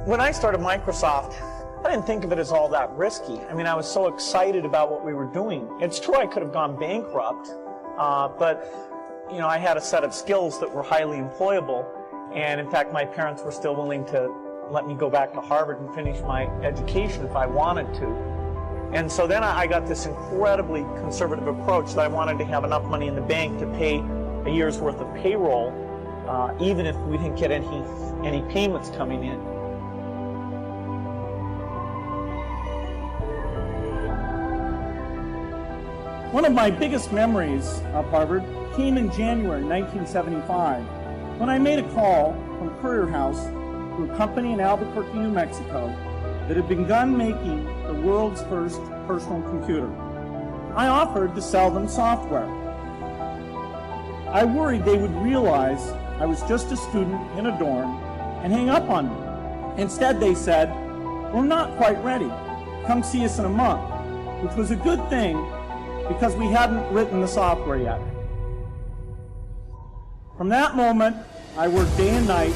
When I started Microsoft, I didn't think of it as all that risky. I mean, I was so excited about what we were doing. It's true I could have gone bankrupt, but I had a set of skills that were highly employable. And in fact, my parents were still willing to let me go back to Harvard and finish my education if I wanted to. And so then I got this incredibly conservative approach that I wanted to have enough money in the bank to pay a year's worth of payroll, even if we didn't get any payments coming in. One of my biggest memories of Harvard came in January 1975 when I made a call from Courier House to a company in Albuquerque, New Mexico that had begun making the world's first personal computer. I offered to sell them software. I worried they would realize I was just a student in a dorm and hang up on me. Instead, they said, "We're not quite ready. Come see us in a month," which was a good thing because we hadn't written the software yet. From that moment, I worked day and night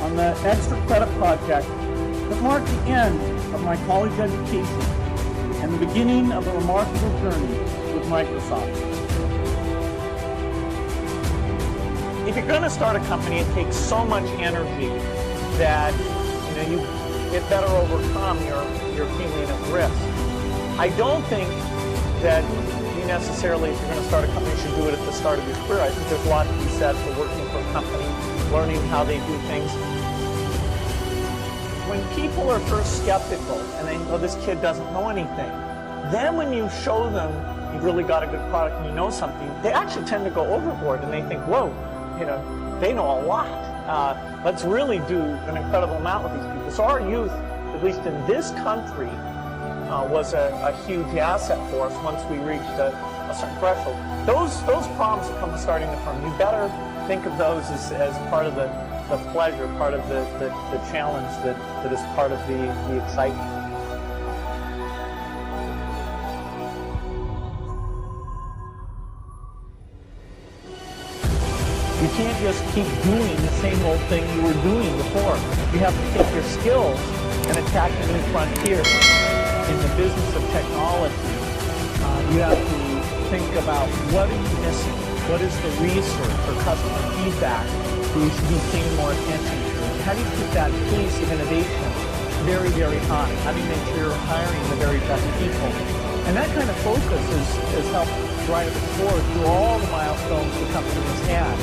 on the extra credit project that marked the end of my college education and the beginning of a remarkable journey with Microsoft. If you're going to start a company, it takes so much energy that it better overcome your feeling of risk. I don't think that you necessarily, if you're going to start a company, should do it at the start of your career. I think there's a lot to be said for working for a company, learning how they do things. When people are first skeptical and they think, "Oh, this kid doesn't know anything," then when you show them you've really got a good product and you know something, they actually tend to go overboard and they think, "Whoa, they know a lot. Let's really do an incredible amount with these people." So our youth, at least in this country, was a huge asset for us once we reached a certain threshold. Those problems that come with starting a firm, you better think of those as part of the pleasure, part of the challenge that is part of the excitement. You can't just keep doing the same old thing you were doing before. You have to take your skills and attack a new frontier. In the business of technology, you have to think about what are you missing? What is the research or customer feedback that you should be paying more attention to? And how do you keep that pace of innovation very, very high? How do you make sure you're hiring the very best people? And that kind of focus has helped drive us forward through all the milestones the company has had.